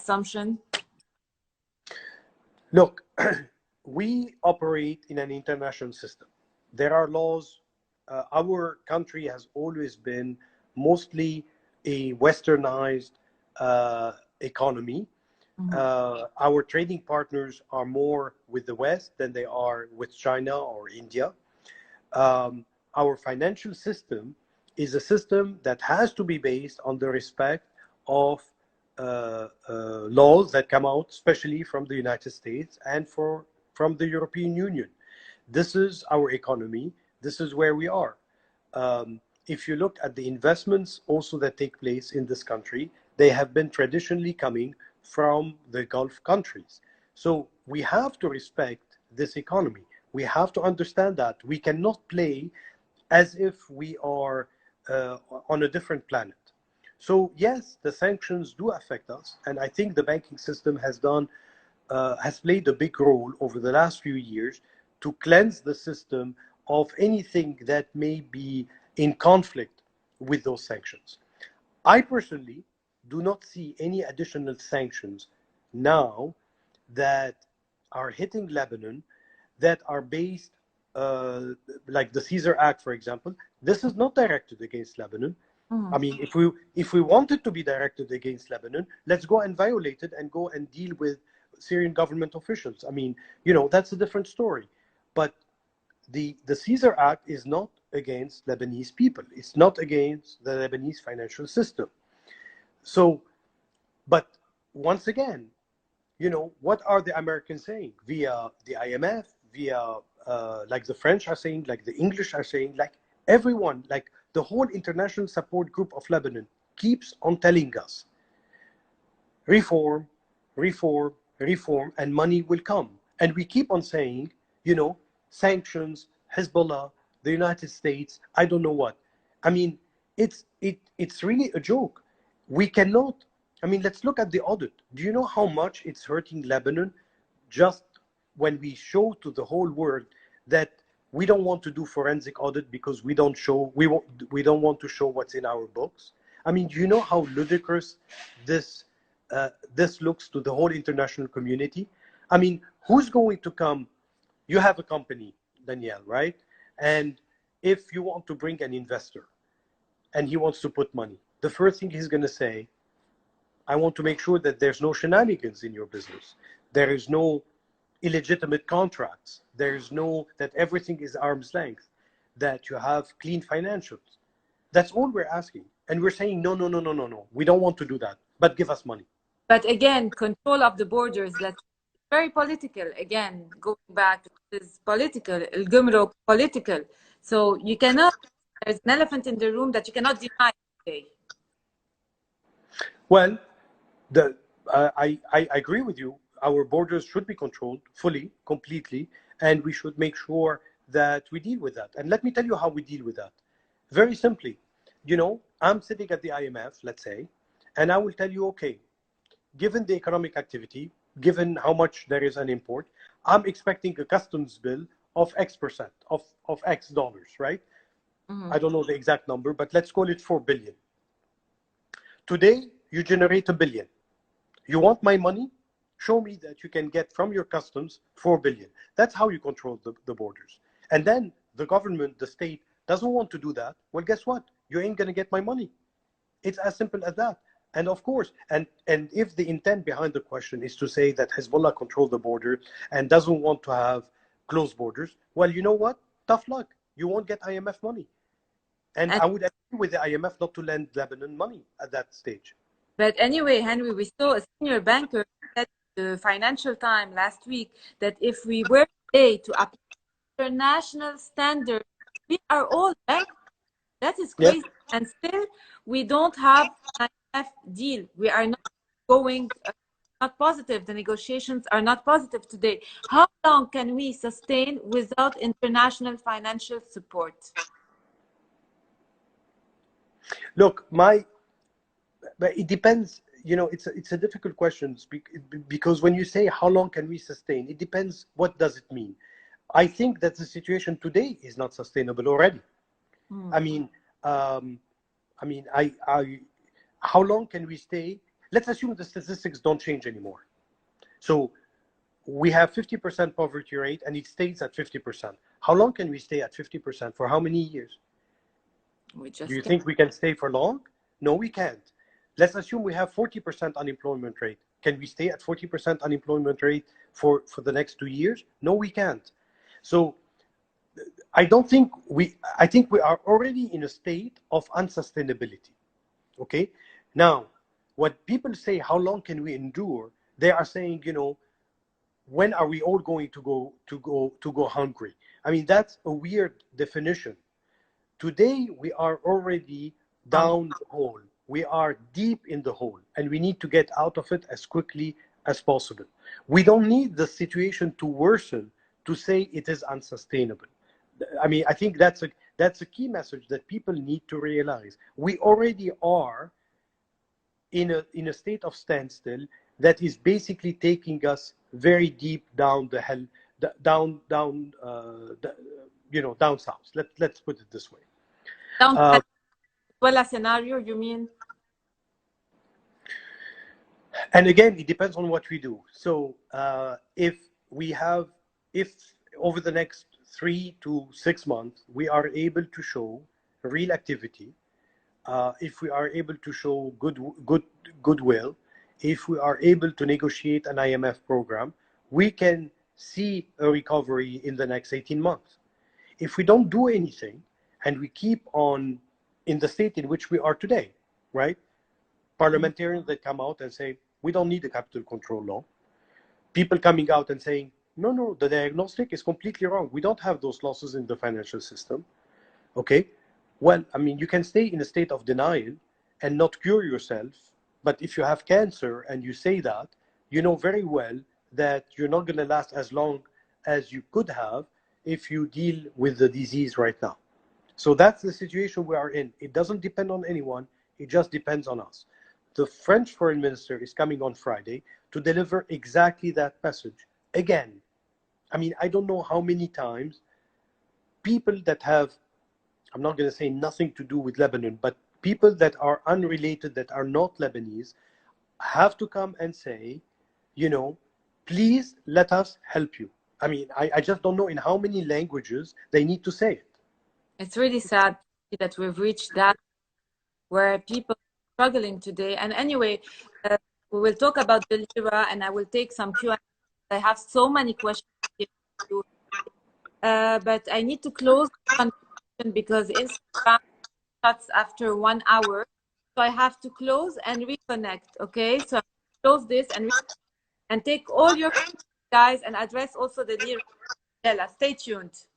assumption? Look, we operate in an international system. There are laws. Our country has always been mostly a westernized economy. Our trading partners are more with the West than they are with China or India. Our financial system is a system that has to be based on the respect of laws that come out, especially from the United States and from the European Union. This is our economy. This is where we are. If you look at the investments also that take place in this country, they have been traditionally coming from the Gulf countries. So we have to respect this economy. We have to understand that we cannot play as if we are on a different planet. So yes, the sanctions do affect us, and I think the banking system has played a big role over the last few years to cleanse the system of anything that may be in conflict with those sanctions. I personally do not see any additional sanctions now that are hitting Lebanon that are based, like the Caesar Act, for example. This is not directed against Lebanon. I mean, if we wanted to be directed against Lebanon, let's go and violate it and go and deal with Syrian government officials. I mean, that's a different story. But the Caesar Act is not against Lebanese people. It's not against the Lebanese financial system. So, but once again, what are the Americans saying via the IMF, via like the French are saying, like the English are saying, like everyone, like the whole international support group of Lebanon keeps on telling us, reform, reform, reform, and money will come. And we keep on saying, sanctions, Hezbollah, the United States, I don't know what. I mean, it's really a joke. We cannot, let's look at the audit. Do you know how much it's hurting Lebanon just when we show to the whole world that we don't want to do forensic audit because we don't want to show what's in our books? I mean, do you know how ludicrous this looks to the whole international community? I mean, who's going to come? You have a company, Danielle, right? And if you want to bring an investor and he wants to put money, the first thing he's going to say, I want to make sure that there's no shenanigans in your business. There is no illegitimate contracts. There's that everything is arm's length, that you have clean financials. That's all we're asking. And we're saying, no. We don't want to do that, but give us money. But again, control of the borders, that's very political. Again, going back, it's political, el-Gumruk political. So you cannot, there's an elephant in the room that you cannot deny today. Well, I agree with you. Our borders should be controlled fully, completely, and we should make sure that we deal with that. And let me tell you how we deal with that. Very simply, I'm sitting at the IMF, let's say, and I will tell you, okay, given the economic activity, given how much there is an import, I'm expecting a customs bill of X%, of X dollars, right? I don't know the exact number, but let's call it 4 billion. Today, you generate $1 billion. You want my money? Show me that you can get from your customs 4 billion. That's how you control the borders. And then the government, the state, doesn't want to do that. Well, guess what? You ain't going to get my money. It's as simple as that. And of course, and if the intent behind the question is to say that Hezbollah controls the border and doesn't want to have closed borders, well, you know what? Tough luck. You won't get IMF money. And I would agree with the IMF not to lend Lebanon money at that stage. But anyway, Henry, we saw a senior banker said in the Financial Times last week that if we were today to apply international standards, we are all banks. That is crazy. Yep. And still, we don't have an IMF deal. We are not going, not positive. The negotiations are not positive today. How long can we sustain without international financial support? Look, but it depends. It's a difficult question because when you say how long can we sustain, it depends. What does it mean? I think that the situation today is not sustainable already. How long can we stay? let's assume the statistics don't change anymore. So we have 50% poverty rate and it stays at 50%. How long can we stay at 50%? For how many years? We Do just you can't. think we can stay for long? No, we can't. Let's assume we have 40% unemployment rate. Can we stay at 40% unemployment rate for the next 2 years? No, we can't. So I think we are already in a state of unsustainability. Okay. Now, what people say, how long can we endure? They are saying, when are we all going to go hungry? I mean, that's a weird definition. Today, we are already down the hole. We are deep in the hole, and we need to get out of it as quickly as possible. We don't need the situation to worsen to say it is unsustainable. I mean, I think that's a key message that people need to realize. We already are in a state of standstill that is basically taking us very deep down the hell, down south. Let's put it this way. Down well a scenario, you mean? And again, it depends on what we do. So if over the next 3 to 6 months we are able to show real activity, if we are able to show goodwill, if we are able to negotiate an IMF program, we can see a recovery in the next 18 months. If we don't do anything and we keep on in the state in which we are today, right? Parliamentarians that come out and say, we don't need a capital control law. People coming out and saying, no, the diagnostic is completely wrong. We don't have those losses in the financial system. Okay? Well, I mean, you can stay in a state of denial and not cure yourself. But if you have cancer and you say that, you know very well that you're not going to last as long as you could have if you deal with the disease right now. So that's the situation we are in. It doesn't depend on anyone. It just depends on us. The French foreign minister is coming on Friday to deliver exactly that message. Again, I mean, I don't know how many times people that have, I'm not going to say nothing to do with Lebanon, but people that are unrelated, that are not Lebanese, have to come and say, please let us help you. I mean, I just don't know in how many languages they need to say it. It's really sad that we've reached that where people are struggling today. And anyway, we will talk about the lira, and I will take some Q&A. I have so many questions here for you. But I need to close the conversation because Instagram shuts after 1 hour. So I have to close and reconnect, okay? So I close this and take all your questions, guys, and address also the lira. Stay tuned.